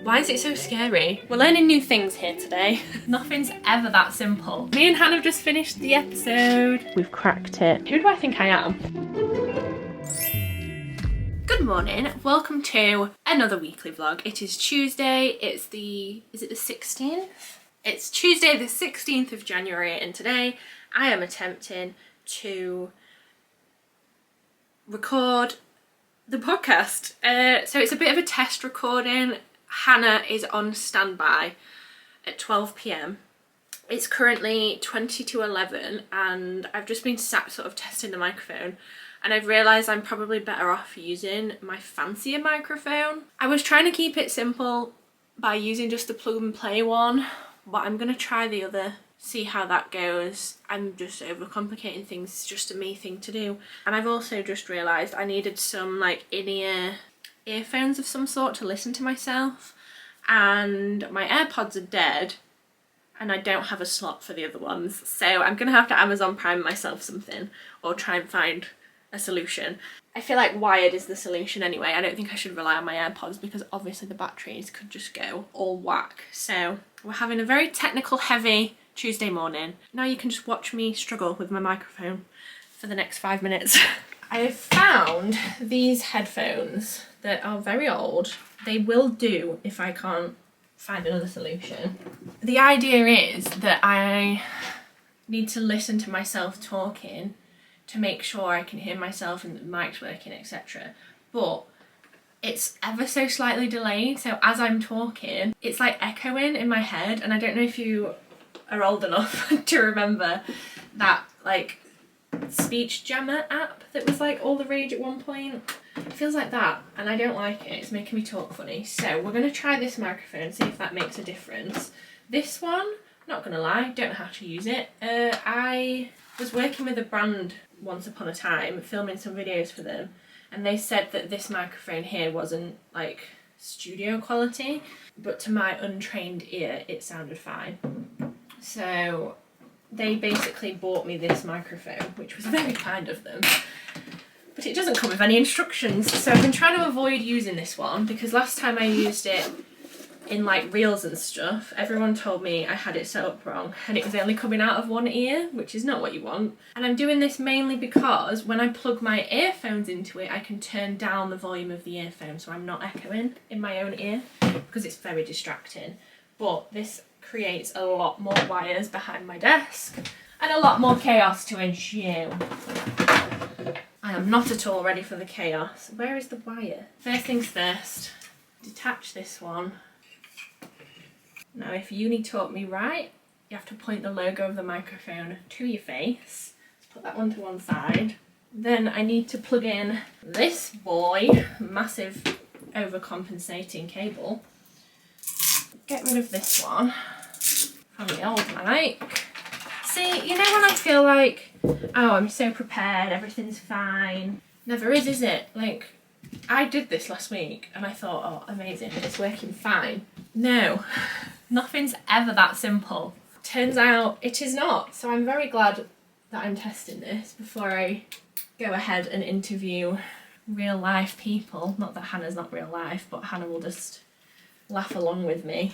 Why is it so scary? We're learning new things here today. Nothing's ever that simple. Me and Hannah have just finished the episode. We've cracked it. Who do I think I am? Good morning. Welcome to another weekly vlog. It is Tuesday. Is it the 16th? It's Tuesday the 16th of January, and today I am attempting to record the podcast. So it's a bit of a test recording. Hannah is on standby at 12 p.m. It's currently 20 to 11 and I've just been sat sort of testing the microphone, and I've realised I'm probably better off using my fancier microphone. I was trying to keep it simple by using just the plug and play one, but I'm going to try the other, see how that goes. I'm just overcomplicating things. It's just a me thing to do. And I've also just realised I needed some like in-ear earphones of some sort to listen to myself, and my AirPods are dead and I don't have a slot for the other ones, so I'm gonna have to Amazon Prime myself something or try and find a solution. I feel like wired is the solution anyway. I don't think I should rely on my AirPods because obviously the batteries could just go all whack. So we're having a very technical heavy Tuesday morning. Now you can just watch me struggle with my microphone for the next 5 minutes. I have found these headphones that are very old. They will do if I can't find another solution. The idea is that I need to listen to myself talking to make sure I can hear myself and the mic's working, etc. But it's ever so slightly delayed, so as I'm talking, it's like echoing in my head, and I don't know if you are old enough to remember that like speech jammer app that was like all the rage at one point. It feels like that and I don't like it. It's making me talk funny. So we're going to try this microphone, see if that makes a difference. This one, not gonna lie, don't know how to use it. I was working with a brand once upon a time, filming some videos for them, and they said that this microphone here wasn't like studio quality, but to my untrained ear it sounded fine. So they basically bought me this microphone, which was very kind of them, but it doesn't come with any instructions. So I've been trying to avoid using this one because last time I used it in like reels and stuff, everyone told me I had it set up wrong and it was only coming out of one ear, which is not what you want. And I'm doing this mainly because when I plug my earphones into it, I can turn down the volume of the earphone so I'm not echoing in my own ear because it's very distracting. But this creates a lot more wires behind my desk and a lot more chaos to ensue. I am not at all ready for the chaos. Where is the wire? First things first, detach this one. Now if uni taught me right, you have to point the logo of the microphone to your face. Let's put that one to one side. Then I need to plug in this boy, massive overcompensating cable. Get rid of this one from the old mic. See, you know when I feel like, oh, I'm so prepared, everything's fine. Never is it? Like, I did this last week and I thought, oh, amazing, it's working fine. No, nothing's ever that simple. Turns out it is not. So I'm very glad that I'm testing this before I go ahead and interview real life people. Not that Hannah's not real life, but Hannah will just laugh along with me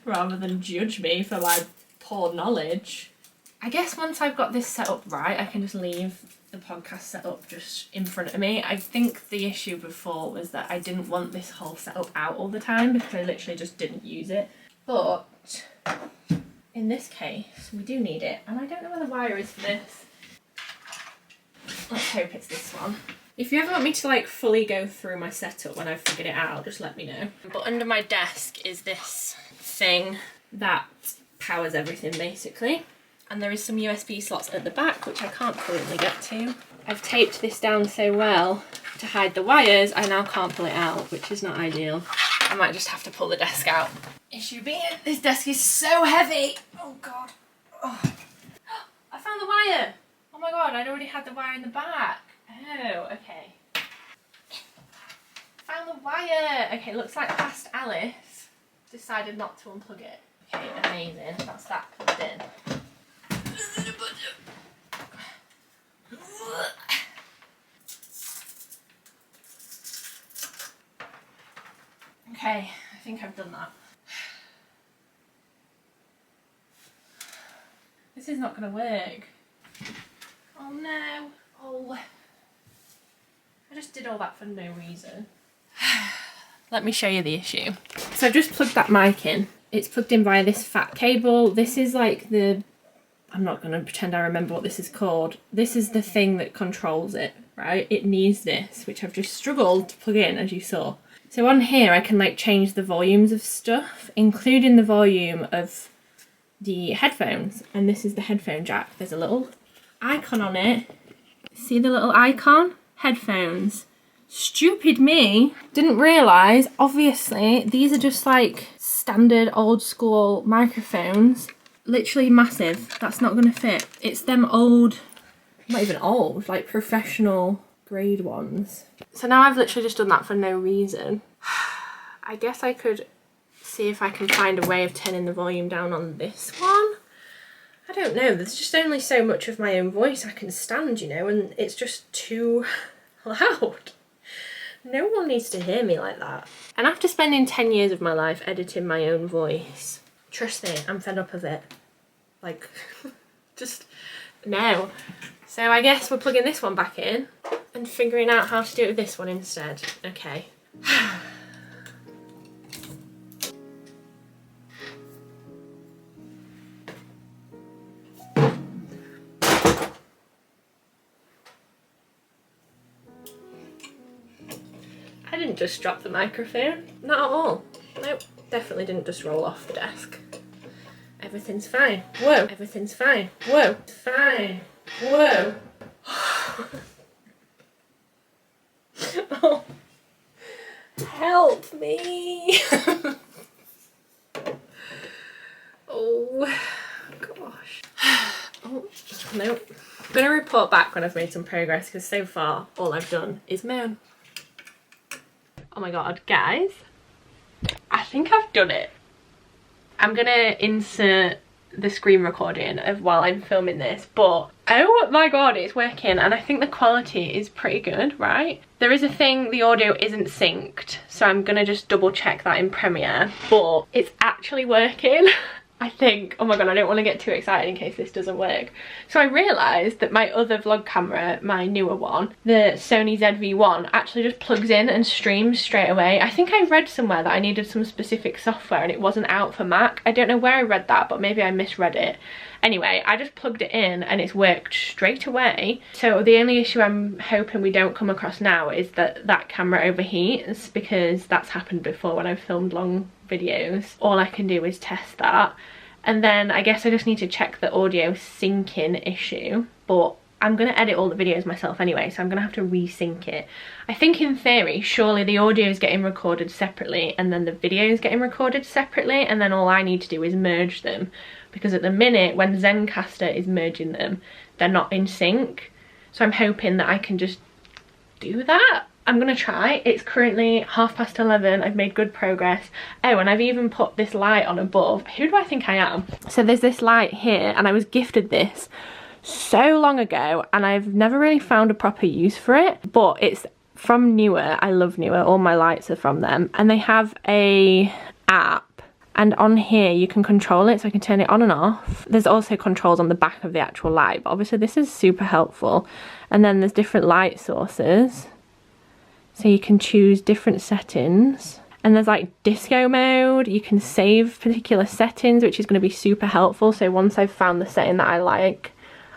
rather than judge me for my poor knowledge. I guess once I've got this set up right, I can just leave the podcast set up just in front of me. I think the issue before was that I didn't want this whole setup out all the time because I literally just didn't use it. But in this case, we do need it, and I don't know where the wire is for this. Let's hope it's this one. If you ever want me to like fully go through my setup when I've figured it out, just let me know. But under my desk is this thing that powers everything basically. And there is some USB slots at the back, which I can't currently get to. I've taped this down so well to hide the wires, I now can't pull it out, which is not ideal. I might just have to pull the desk out. Issue being, this desk is so heavy. Oh God. Oh. I found the wire. Oh my God, I'd already had the wire in the back. Oh, okay. Found the wire. Okay, looks like past Alice decided not to unplug it. Okay, amazing. That's that plugged in. Okay, I think I've done that. This is not going to work. Oh no. Oh. I just did all that for no reason. Let me show you the issue. So I've just plugged that mic in. It's plugged in via this fat cable. This is like the... I'm not going to pretend I remember what this is called. This is the thing that controls it, right? It needs this, which I've just struggled to plug in, as you saw. So on here I can like change the volumes of stuff, including the volume of the headphones. And this is the headphone jack. There's a little icon on it. See the little icon? Headphones. Stupid me didn't realise, obviously, these are just like standard old school microphones. Literally massive. That's not going to fit. It's them old, not even old, like professional grade ones. So now I've literally just done that for no reason. I guess I could see if I can find a way of turning the volume down on this one. I don't know, there's just only so much of my own voice I can stand, you know, and it's just too loud. No one needs to hear me like that. And after spending 10 years of my life editing my own voice, trust me, I'm fed up of it. Like, just no. So I guess we're plugging this one back in and figuring out how to do it with this one instead. Okay. I didn't just drop the microphone, not at all. Nope, definitely didn't just roll off the desk. Everything's fine. Whoa, everything's fine. Whoa, it's fine. Whoa. Oh, help me. Oh, gosh. Oh, nope. I'm going to report back when I've made some progress because so far all I've done is moan. Oh my god, guys, I think I've done it. I'm gonna insert the screen recording of while I'm filming this, but oh my god, it's working, and I think the quality is pretty good, right? There is a thing, the audio isn't synced, so I'm gonna just double check that in Premiere, but it's actually working. I think. Oh my god, I don't want to get too excited in case this doesn't work. So I realised that my other vlog camera, my newer one, the Sony ZV-1, actually just plugs in and streams straight away. I think I read somewhere that I needed some specific software and it wasn't out for Mac. I don't know where I read that, but maybe I misread it. Anyway, I just plugged it in and it's worked straight away. So the only issue I'm hoping we don't come across now is that that camera overheats, because that's happened before when I've filmed long videos. All I can do is test that. And then I guess I just need to check the audio syncing issue, but I'm going to edit all the videos myself anyway, so I'm going to have to resync it. I think in theory, surely the audio is getting recorded separately and then the video is getting recorded separately, and then all I need to do is merge them, because at the minute when Zencaster is merging them, they're not in sync. So I'm hoping that I can just do that. I'm gonna try. It's currently 11:30. I've made good progress. Oh, and I've even put this light on above. Who do I think I am? So there's this light here, and I was gifted this so long ago, and I've never really found a proper use for it, but it's from Newer. I love Newer. All my lights are from them, and they have a app, and on here you can control it, so I can turn it on and off. There's also controls on the back of the actual light, but obviously this is super helpful. And then there's different light sources, so you can choose different settings, and there's like disco mode. You can save particular settings, which is going to be super helpful. So once I've found the setting that I like,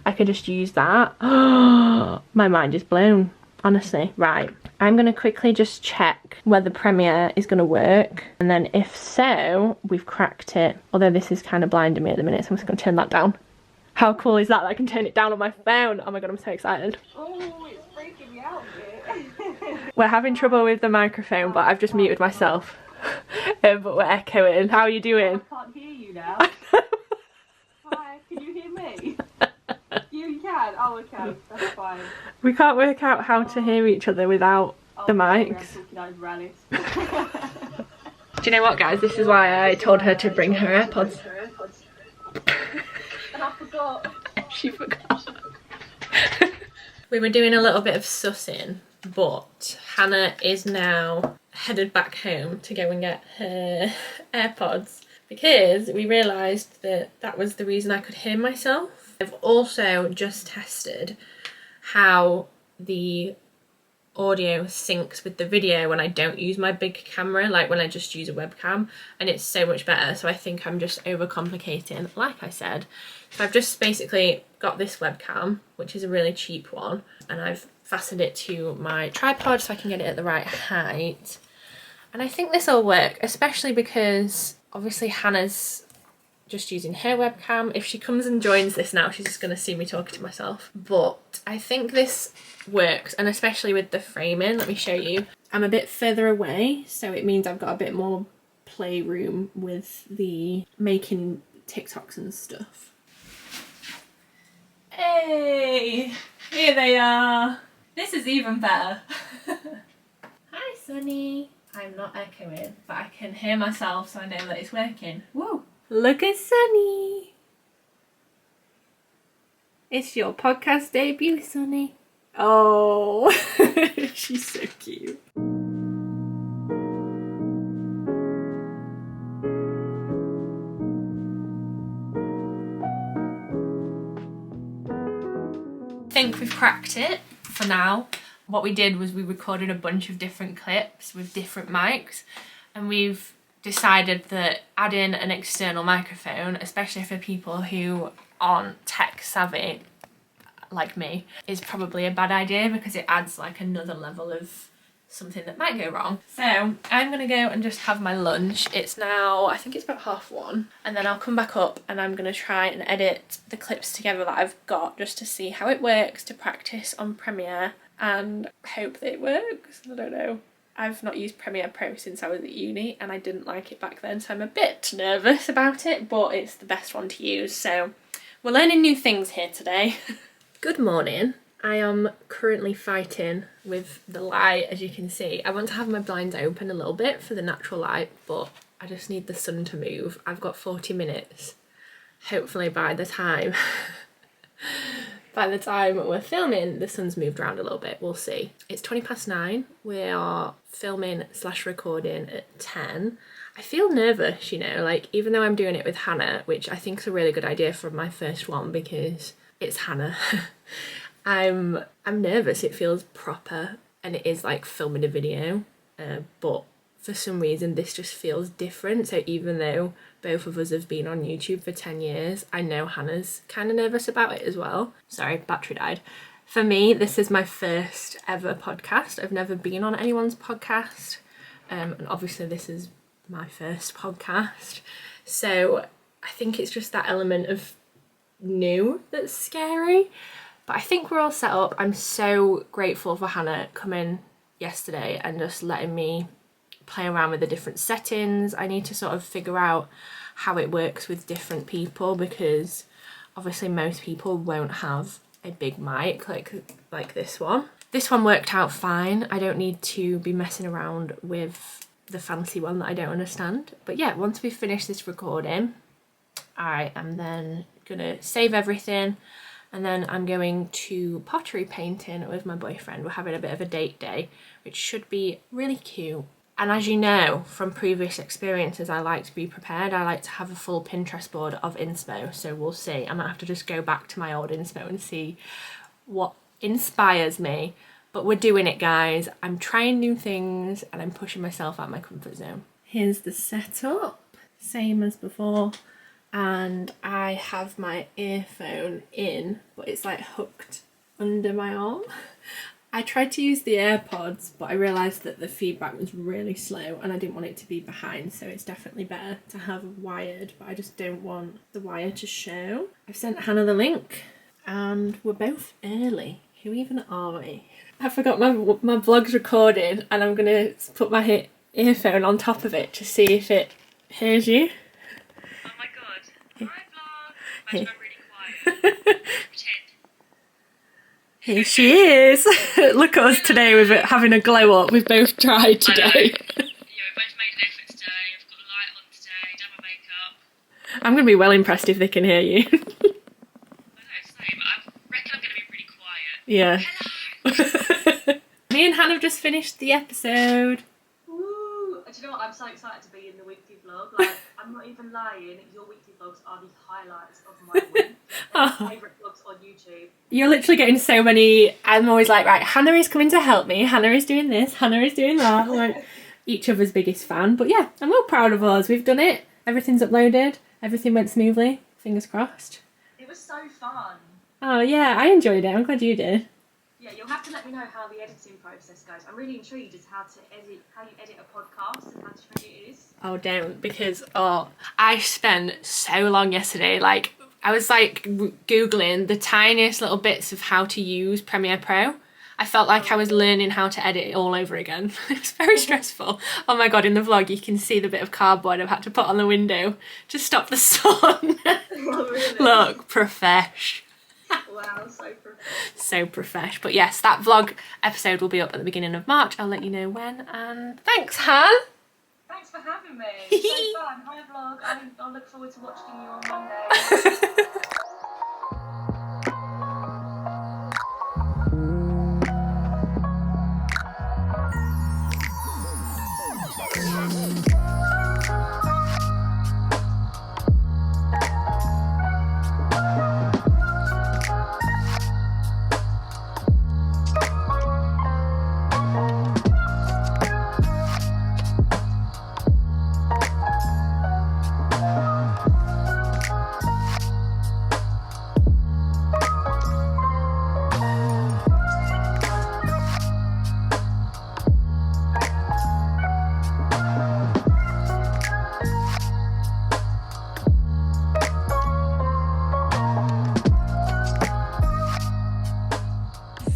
I can just use that. My mind is blown, honestly. Right, I'm going to quickly just check whether Premiere is going to work, and then if so, we've cracked it. Although this is kind of blinding me at the minute, so I'm just going to turn that down. How cool is that? I can turn it down on my phone. Oh my god, I'm so excited. Oh, it's freaking me out a bit. We're having trouble with the microphone, but I've just muted myself. But we're echoing. How are you doing? I can't hear you now. Hi, can you hear me? You can? Oh, okay, that's fine. We can't work out how to hear each other without the mics. Do you know what, guys? This is why I told her to bring her AirPods. And I forgot. She forgot. We were doing a little bit of sussing, but Hannah is now headed back home to go and get her AirPods because we realised that that was the reason I could hear myself. I've also just tested how the audio syncs with the video when I don't use my big camera, like when I just use a webcam, and it's so much better. So I think I'm just overcomplicating, like I said. So I've just basically got this webcam, which is a really cheap one, and I've fastened it to my tripod so I can get it at the right height. And I think this will work, especially because obviously Hannah's just using her webcam. If she comes and joins this now, she's just going to see me talking to myself. But I think this works, and especially with the framing, let me show you. I'm a bit further away, so it means I've got a bit more playroom with the making TikToks and stuff. Hey, here they are. This is even better. Hi, Sunny. I'm not echoing, but I can hear myself, so I know that it's working. Whoa. Look at Sunny. It's your podcast debut, Sunny. Oh, she's so cute. I think we've cracked it for now. What we did was we recorded a bunch of different clips with different mics, and we've decided that adding an external microphone, especially for people who aren't tech savvy like me, is probably a bad idea because it adds like another level of something that might go wrong. So I'm gonna go and just have my lunch. It's now, I think it's about 1:30, and then I'll come back up and I'm gonna try and edit the clips together that I've got just to see how it works, to practice on Premiere and hope that it works. I don't know. I've not used Premiere Pro since I was at uni and I didn't like it back then, so I'm a bit nervous about it, but it's the best one to use, so we're learning new things here today. Good morning. I am currently fighting with the light, as you can see. I want to have my blinds open a little bit for the natural light, but I just need the sun to move. I've got 40 minutes. Hopefully by the time we're filming, the sun's moved around a little bit. We'll see. It's 9:20. We are filming / recording at 10. I feel nervous, you know, like even though I'm doing it with Hannah, which I think is a really good idea for my first one because it's Hannah. I'm nervous. It feels proper and it is like filming a video, but for some reason this just feels different. So even though both of us have been on YouTube for 10 years, I know Hannah's kind of nervous about it as well. Sorry, battery died. For me, this is my first ever podcast. I've never been on anyone's podcast, and obviously this is my first podcast. So I think it's just that element of new that's scary. But I think we're all set up. I'm so grateful for Hannah coming yesterday and just letting me play around with the different settings. I need to sort of figure out how it works with different people because obviously most people won't have a big mic like this one. This one worked out fine. I don't need to be messing around with the fancy one that I don't understand. But yeah, once we finish this recording, I am then gonna save everything. And then I'm going to pottery painting with my boyfriend. We're having a bit of a date day, which should be really cute. And as you know from previous experiences, I like to be prepared. I like to have a full Pinterest board of inspo. So we'll see. I might have to just go back to my old inspo and see what inspires me. But we're doing it, guys. I'm trying new things and I'm pushing myself out of my comfort zone. Here's the setup, same as before. And I have my earphone in, but it's like hooked under my arm. I tried to use the AirPods, but I realised that the feedback was really slow and I didn't want it to be behind, so it's definitely better to have wired, but I just don't want the wire to show. I've sent Hannah the link and we're both early. Who even are we? I forgot my vlog's recording and I'm going to put my earphone on top of it to see if it hears you. Hi vlog! Imagine I'm really quiet. Pretend. Here she is! Look at us today with it having a glow up. We've both tried today. Yeah, we both made an effort today. I've got the light on today, done my makeup. I'm going to be well impressed if they can hear you. I know, same. I reckon I'm going to be pretty quiet. Yeah. Hello! Me and Hannah have just finished the episode. Woo! so excited to be in the weekly vlog. Like, I'm not even lying. Your weekly vlogs are the highlights of my week. They're my favourite vlogs on YouTube. You're literally getting so many. I'm always like, right, Hannah is coming to help me. Hannah is doing this. Hannah is doing that. Like, each other's biggest fan. But yeah, I'm all proud of us. We've done it. Everything's uploaded. Everything went smoothly. Fingers crossed. It was so fun. Oh yeah, I enjoyed it. I'm glad you did. Yeah, you'll have to let me know how the editing process goes. I'm really intrigued as how you edit a podcast and how tricky it is. Oh, don't, because I spent so long yesterday. Like, I was like Googling the tiniest little bits of how to use Premiere Pro. I felt like I was learning how to edit it all over again. It was very stressful. Oh my god, in the vlog you can see the bit of cardboard I've had to put on the window to stop the sun. Oh, really? Look, profesh. Wow, so profesh. So profesh. But yes, that vlog episode will be up at the beginning of March. I'll let you know when. And thanks, Han. Thanks for having me. So fun. Hi vlog. I'll look forward to watching you on Monday.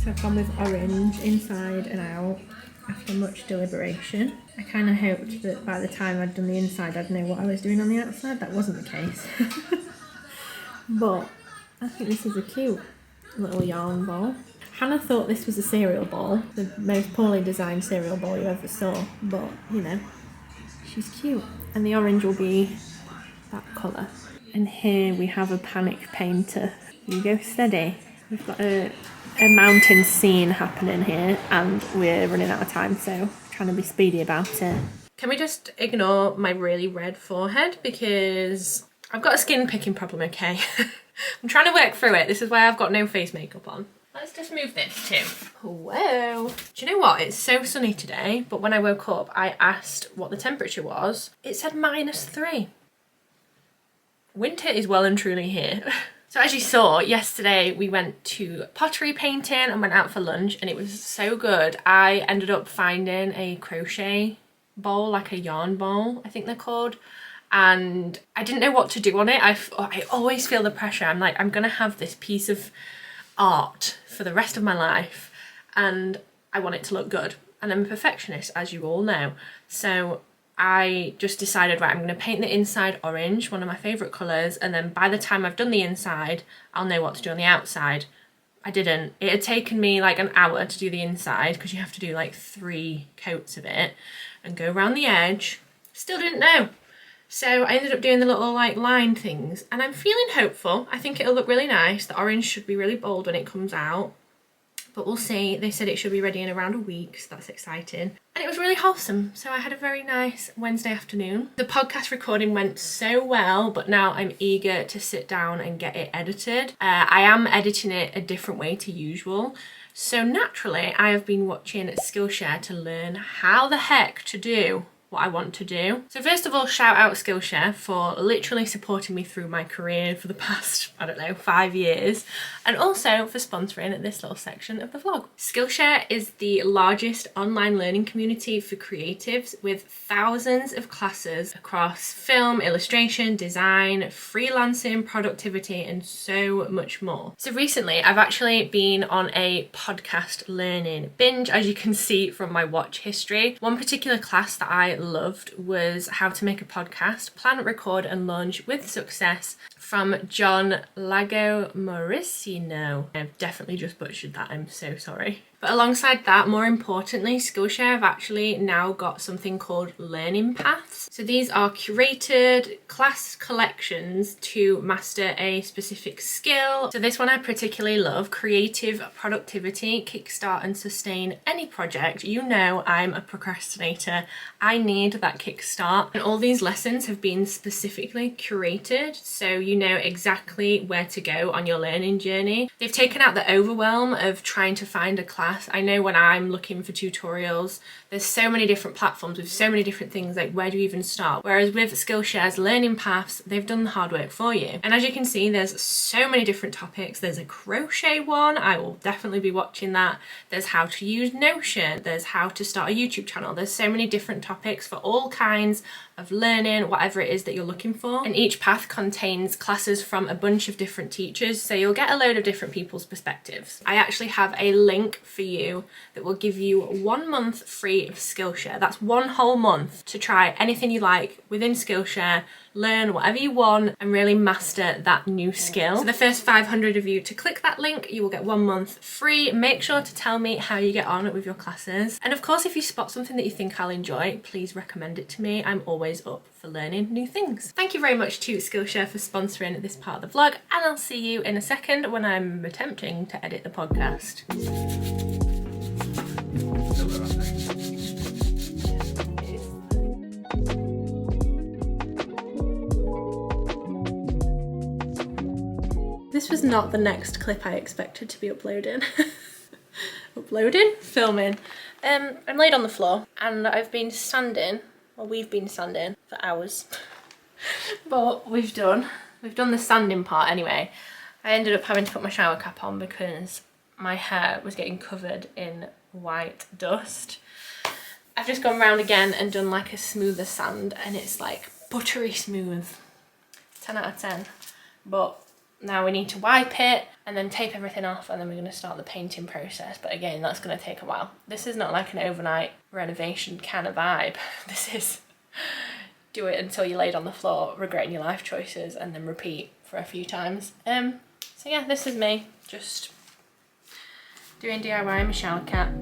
So I've gone with orange inside and out after much deliberation. I kind of hoped that by the time I'd done the inside I'd know what I was doing on the outside. That wasn't the case. But I think this is a cute little yarn ball. Hannah thought this was a cereal ball, the most poorly designed cereal ball you ever saw, but you know, she's cute. And the orange will be that colour. And here we have a panic painter. You go steady. We've got a mountain scene happening here and we're running out of time, so trying to be speedy about it. Can we just ignore my really red forehead because I've got a skin picking problem, okay? I'm trying to work through it. This is why I've got no face makeup on. Let's just move this too. Whoa. Do you know what? It's so sunny today, but when I woke up, I asked what the temperature was. It said -3. Winter is well and truly here. So as you saw, yesterday we went to pottery painting and went out for lunch and it was so good. I ended up finding a crochet bowl, like a yarn bowl, I think they're called. And I didn't know what to do on it. I always feel the pressure. I'm like, I'm gonna have this piece of art for the rest of my life and I want it to look good. And I'm a perfectionist, as you all know. So I just decided, right, I'm going to paint the inside orange, one of my favourite colours, and then by the time I've done the inside, I'll know what to do on the outside. I didn't. It had taken me like an hour to do the inside because you have to do like 3 coats of it and go around the edge. Still didn't know. So I ended up doing the little like line things and I'm feeling hopeful. I think it'll look really nice. The orange should be really bold when it comes out. But we'll see. They said it should be ready in around a week, so that's exciting. And it was really wholesome, so I had a very nice Wednesday afternoon. The podcast recording went so well, but now I'm eager to sit down and get it edited. I am editing it a different way to usual. So naturally, I have been watching Skillshare to learn how the heck to do what I want to do. So first of all, shout out Skillshare for literally supporting me through my career for the past, I don't know, 5 years, and also for sponsoring this little section of the vlog. Skillshare is the largest online learning community for creatives with thousands of classes across film, illustration, design, freelancing, productivity, and so much more. So recently, I've actually been on a podcast learning binge, as you can see from my watch history. One particular class that I loved was how to make a podcast, plan, record and launch with success from John Lago Mauricino. I've definitely just butchered that, I'm so sorry. But alongside that, more importantly, Skillshare have actually now got something called learning paths. So these are curated class collections to master a specific skill. So this one I particularly love, creative productivity, kickstart and sustain any project. You know I'm a procrastinator. I need that kickstart. And all these lessons have been specifically curated, so you know exactly where to go on your learning journey. They've taken out the overwhelm of trying to find a class. I know when I'm looking for tutorials, there's so many different platforms with so many different things, like where do you even start? Whereas with Skillshare's learning paths, they've done the hard work for you. And as you can see, there's so many different topics. There's a crochet one, I will definitely be watching that. There's how to use Notion, there's how to start a YouTube channel. There's so many different topics for all kinds of learning, whatever it is that you're looking for. And each path contains classes from a bunch of different teachers, so you'll get a load of different people's perspectives. I actually have a link for you that will give you 1 month free of Skillshare. That's 1 whole month to try anything you like within Skillshare, learn whatever you want and really master that new skill. So the first 500 of you to click that link, you will get 1 month free. Make sure to tell me how you get on with your classes. And of course, if you spot something that you think I'll enjoy, please recommend it to me. I'm always up for learning new things. Thank you very much to Skillshare for sponsoring this part of the vlog, and I'll see you in a second when I'm attempting to edit the podcast. This was not the next clip I expected to be uploading. Filming. I'm laid on the floor and I've been standing, well, we've been standing for hours. But we've done the sanding part anyway. I ended up having to put my shower cap on because my hair was getting covered in white dust. I've just gone round again and done like a smoother sand and it's like buttery smooth. 10 out of 10. But now we need to wipe it and then tape everything off, and then we're going to start the painting process. But again, that's going to take a while. This is not like an overnight renovation kind of vibe. This is do it until you're laid on the floor, regretting your life choices, and then repeat for a few times. So yeah, this is me just doing DIY in my shower cap.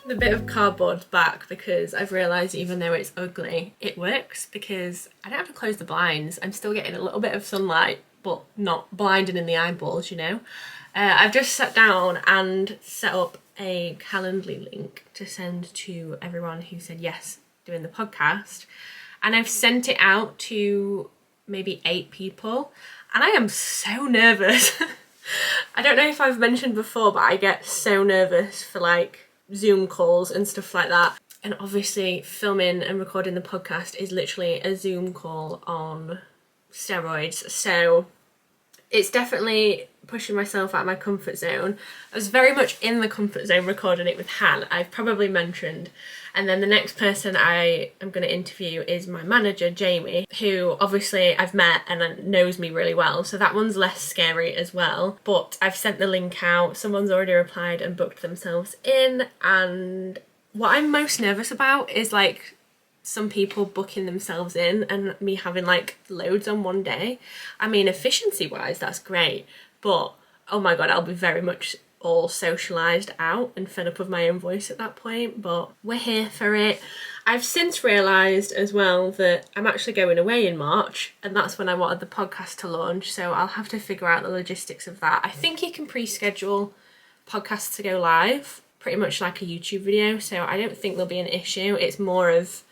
The bit of cardboard back because I've realised even though it's ugly, it works because I don't have to close the blinds. I'm still getting a little bit of sunlight, but not blinding in the eyeballs, you know. I've just sat down and set up a Calendly link to send to everyone who said yes doing the podcast, and I've sent it out to maybe 8 people, and I am so nervous. I don't know if I've mentioned before, but I get so nervous for like Zoom calls and stuff like that. And obviously filming and recording the podcast is literally a Zoom call on steroids. So it's definitely pushing myself out of my comfort zone. I was very much in the comfort zone recording it with Han, I've probably mentioned. And then the next person I am going to interview is my manager, Jamie, who obviously I've met and knows me really well. So that one's less scary as well. But I've sent the link out. Someone's already replied and booked themselves in. And what I'm most nervous about is like some people booking themselves in and me having like loads on one day. I mean, efficiency wise, that's great. But oh my God, I'll be very much all socialised out and fed up of my own voice at that point, but we're here for it. I've since realised as well that I'm actually going away in March, and that's when I wanted the podcast to launch, so I'll have to figure out the logistics of that. I think you can pre-schedule podcasts to go live, pretty much like a YouTube video, so I don't think there'll be an issue. It's more of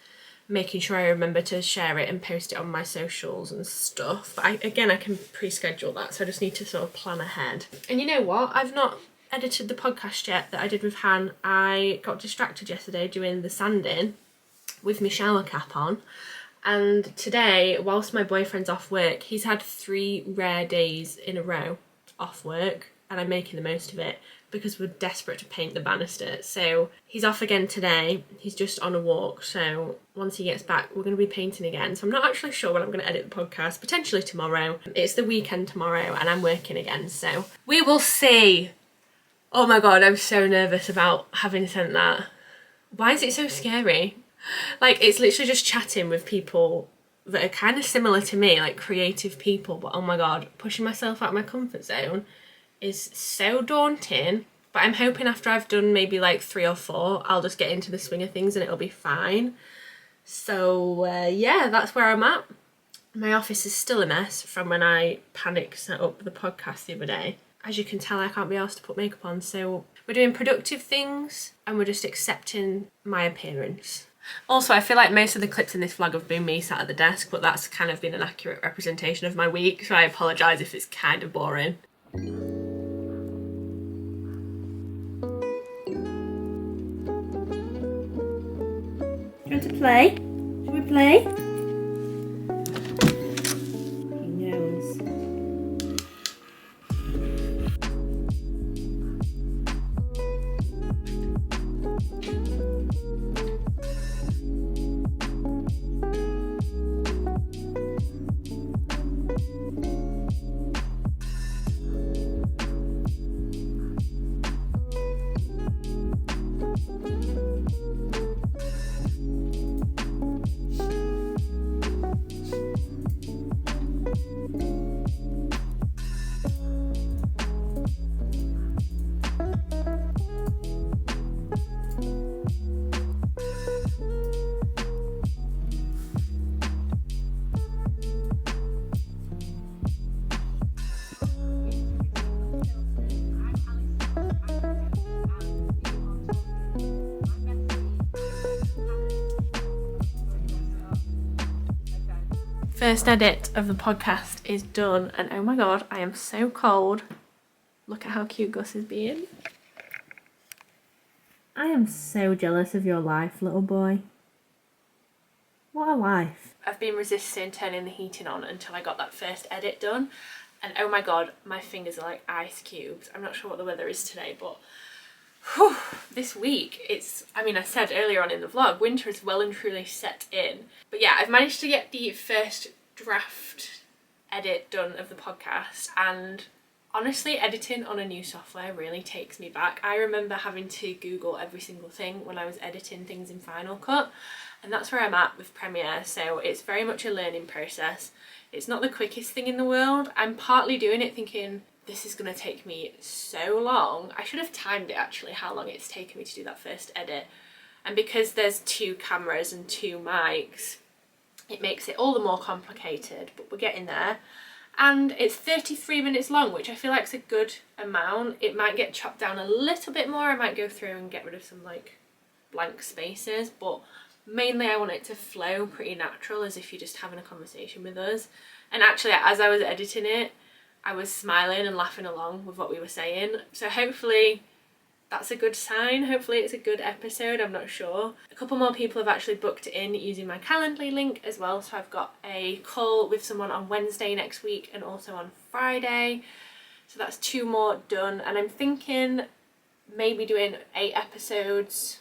making sure I remember to share it and post it on my socials and stuff. But I can pre-schedule that, so I just need to sort of plan ahead. And you know what? I've not edited the podcast yet that I did with Han. I got distracted yesterday doing the sanding with my shower cap on, and today, whilst my boyfriend's off work, he's had 3 rare days in a row off work, and I'm making the most of it because we're desperate to paint the banister. So he's off again today. He's just on a walk, so once he gets back we're going to be painting again. So I'm not actually sure when I'm going to edit the podcast, potentially tomorrow. It's the weekend tomorrow and I'm working again, so we will see. Oh my God, I'm so nervous about having sent that. Why is it so scary? Like, it's literally just chatting with people that are kind of similar to me, like creative people, but oh my god, pushing myself out of my comfort zone is so daunting. But I'm hoping after I've done maybe like 3 or 4, I'll just get into the swing of things and it'll be fine. So yeah, that's where I'm at. My office is still a mess from when I panicked set up the podcast the other day. As you can tell, I can't be asked to put makeup on, so we're doing productive things and we're just accepting my appearance. Also, I feel like most of the clips in this vlog have been me sat at the desk, but that's kind of been an accurate representation of my week, so I apologise if it's kind of boring. Do you want to play? Should we play? He knows. First edit of the podcast is done, and oh my god, I am so cold. Look at how cute Gus is being. I am so jealous of your life, little boy. What a life. I've been resisting turning the heating on until I got that first edit done, and oh my god, my fingers are like ice cubes. I'm not sure what the weather is today, but whew, this week I said earlier on in the vlog, winter is well and truly set in. But yeah, I've managed to get the first draft edit done of the podcast, and honestly, editing on a new software really takes me back. I remember having to Google every single thing when I was editing things in Final Cut, and that's where I'm at with Premiere, so it's very much a learning process. It's not the quickest thing in the world. I'm partly doing it thinking, this is going to take me so long. I should have timed it actually, how long it's taken me to do that first edit. And because there's 2 cameras and 2 mics, it makes it all the more complicated, but we're getting there. And it's 33 minutes long, which I feel like is a good amount. It might get chopped down a little bit more. I might go through and get rid of some like blank spaces, but mainly I want it to flow pretty natural, as if you're just having a conversation with us. And actually, as I was editing it, I was smiling and laughing along with what we were saying. So hopefully that's a good sign. Hopefully it's a good episode, I'm not sure. A couple more people have actually booked in using my Calendly link as well. So I've got a call with someone on Wednesday next week and also on Friday. So that's 2 more done. And I'm thinking maybe doing 8 episodes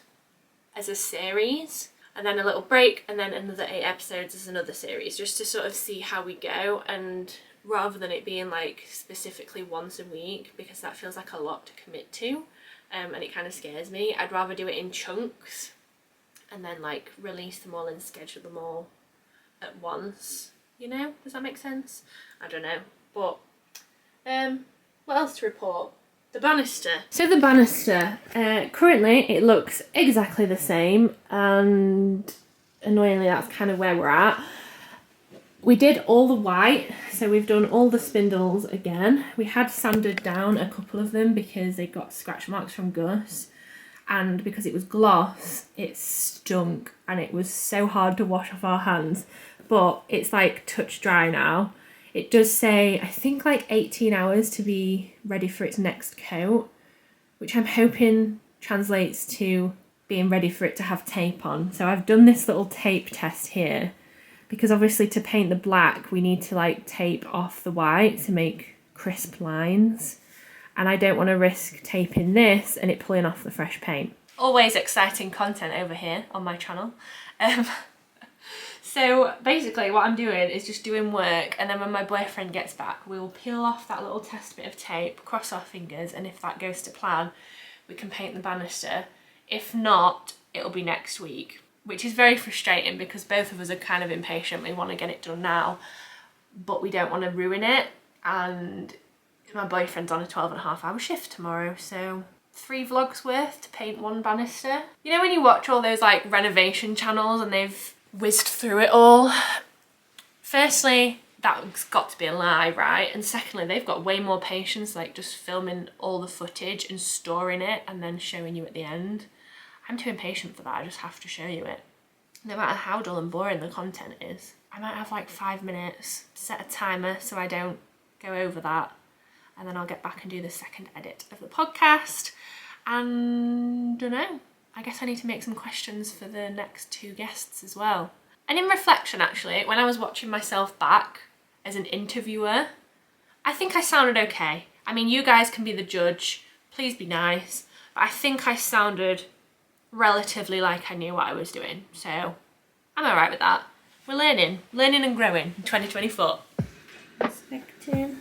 as a series, and then a little break, and then another 8 episodes as another series, just to sort of see how we go. And rather than it being like specifically once a week, because that feels like a lot to commit to, and it kind of scares me, I'd rather do it in chunks and then like release them all and schedule them all at once, you know? Does that make sense? I don't know. But what else to report? The banister. So the banister, currently it looks exactly the same, and annoyingly that's kind of where we're at. We did all the white, so we've done all the spindles again. We had sanded down a couple of them because they got scratch marks from Gus, and because it was gloss, it stunk and it was so hard to wash off our hands. But it's like touch dry now. It does say, I think like 18 hours to be ready for its next coat, which I'm hoping translates to being ready for it to have tape on. So I've done this little tape test here, because obviously to paint the black, we need to like tape off the white to make crisp lines. And I don't want to risk taping this and it pulling off the fresh paint. Always exciting content over here on my channel. So basically what I'm doing is just doing work, and then when my boyfriend gets back, we'll peel off that little test bit of tape, cross our fingers, and if that goes to plan, we can paint the banister. If not, it'll be next week, which is very frustrating because both of us are kind of impatient. We want to get it done now, but we don't want to ruin it. And my boyfriend's on a 12.5-hour shift tomorrow, so 3 vlogs worth to paint 1 banister. You know when you watch all those like renovation channels and they've whizzed through it all? Firstly, that's got to be a lie, right? And secondly, they've got way more patience, like just filming all the footage and storing it and then showing you at the end. I'm too impatient for that. I just have to show you it. No matter how dull and boring the content is. I might have like 5 minutes, set a timer so I don't go over that, and then I'll get back and do the second edit of the podcast. And dunno, I guess I need to make some questions for the next 2 guests as well. And in reflection, actually, when I was watching myself back as an interviewer, I think I sounded okay. I mean, you guys can be the judge, please be nice, but I think I sounded relatively like I knew what I was doing, so I'm alright with that. We're learning and growing in 2024. Inspecting.